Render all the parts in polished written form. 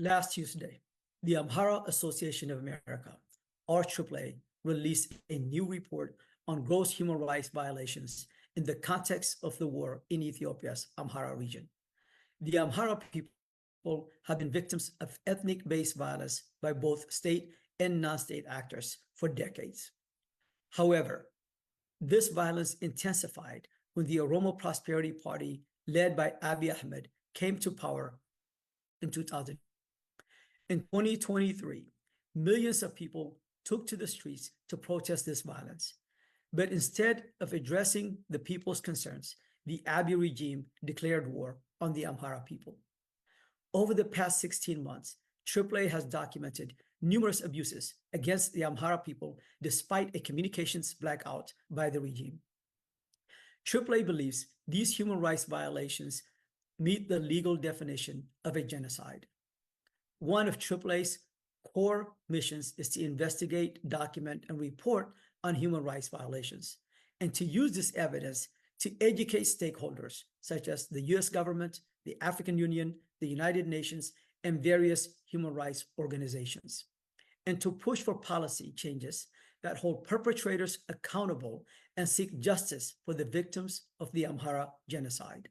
Last Tuesday, the Amhara Association of America, or AAA, released a new report on gross human rights violations in the context of the war in Ethiopia's Amhara region. The Amhara people have been victims of ethnic-based violence by both state and non-state actors for decades. However, this violence intensified when the Oromo Prosperity Party, led by Abiy Ahmed, came to power in 2000. In 2023, millions of people took to the streets to protest this violence. But instead of addressing the people's concerns, the Abiy regime declared war on the Amhara people. Over the past 16 months, AAA has documented numerous abuses against the Amhara people despite a communications blackout by the regime. AAA believes these human rights violations meet the legal definition of a genocide. One of AAA's core missions is to investigate, document, and report on human rights violations, and to use this evidence to educate stakeholders such as the US government, the African Union, the United Nations, and various human rights organizations, and to push for policy changes that hold perpetrators accountable and seek justice for the victims of the Amhara genocide.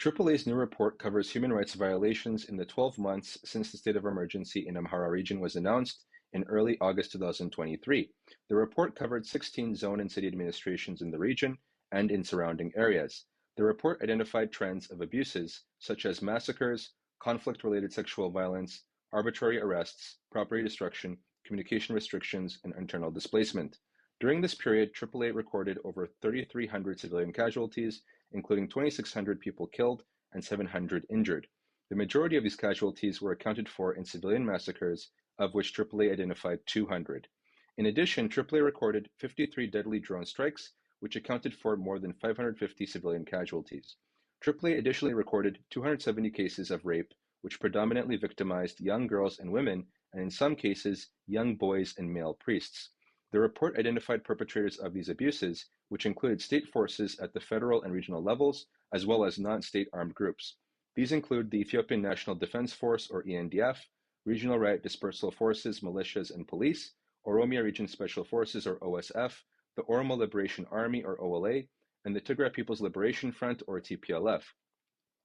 AAA's new report covers human rights violations in the 12 months since the state of emergency in Amhara region was announced in early August 2023. The report covered 16 zone and city administrations in the region and in surrounding areas. The report identified trends of abuses such as massacres, conflict-related sexual violence, arbitrary arrests, property destruction, communication restrictions, and internal displacement. During this period, AAA recorded over 3,300 civilian casualties, including 2,600 people killed and 700 injured. The majority of these casualties were accounted for in civilian massacres, of which AAA identified 200. In addition, AAA recorded 53 deadly drone strikes, which accounted for more than 550 civilian casualties. AAA additionally recorded 270 cases of rape, which predominantly victimized young girls and women, and in some cases, young boys and male priests. The report identified perpetrators of these abuses, which included state forces at the federal and regional levels, as well as non-state armed groups. These include the Ethiopian National Defense Force, or ENDF, Regional Riot Dispersal Forces, militias, and police, Oromia Region Special Forces, or OSF, the Oromo Liberation Army, or OLA, and the Tigray People's Liberation Front, or TPLF.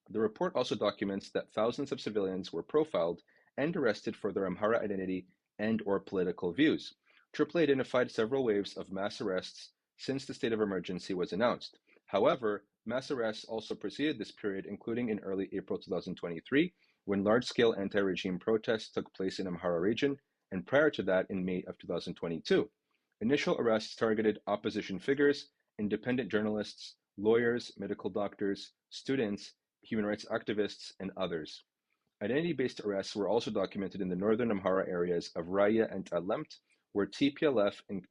The report also documents that thousands of civilians were profiled and arrested for their Amhara identity and/or political views. AAA identified several waves of mass arrests since the state of emergency was announced. However, mass arrests also preceded this period, including in early April 2023, when large-scale anti-regime protests took place in Amhara region, and prior to that in May of 2022. Initial arrests targeted opposition figures, independent journalists, lawyers, medical doctors, students, human rights activists, and others. Identity-based arrests were also documented in the northern Amhara areas of Raya and Alemt, where TPLF, in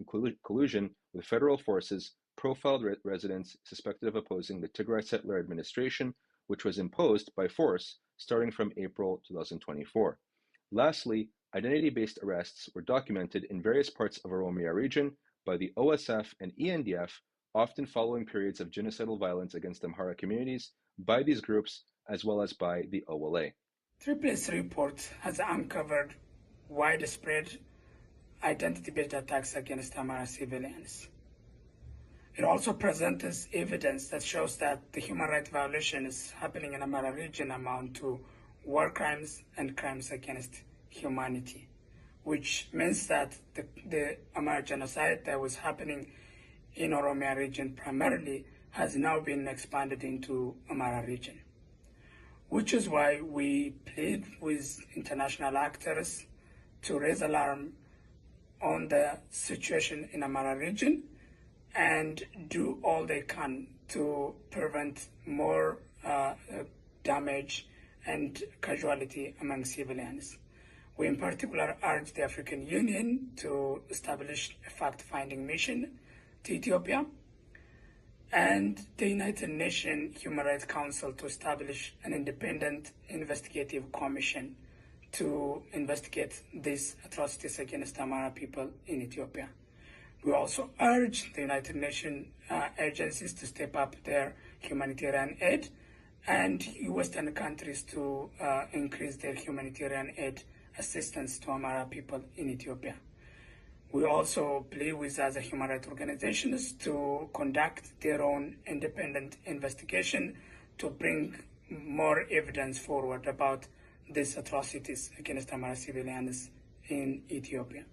collusion with federal forces, profiled residents suspected of opposing the Tigray settler administration, which was imposed by force starting from April 2024. Lastly, identity-based arrests were documented in various parts of Oromia region by the OSF and ENDF, often following periods of genocidal violence against Amhara communities by these groups, as well as by the OLA. AAA's report has uncovered widespread identity-based attacks against Amhara civilians. It also presents evidence that shows that the human rights violations happening in Amhara region amount to war crimes and crimes against humanity, which means that the Amhara genocide that was happening in Oromia region primarily has now been expanded into Amhara region, which is why we plead with international actors to raise alarm on the situation in Amhara region and do all they can to prevent more damage and casualty among civilians. We in particular urge the African Union to establish a fact-finding mission to Ethiopia and the United Nations Human Rights Council to establish an independent investigative commission to investigate these atrocities against Amhara people in Ethiopia. We also urge the United Nations agencies to step up their humanitarian aid and Western countries to increase their humanitarian aid assistance to Amhara people in Ethiopia. We also plea with other human rights organizations to conduct their own independent investigation to bring more evidence forward about these atrocities against Amhara civilians in Ethiopia.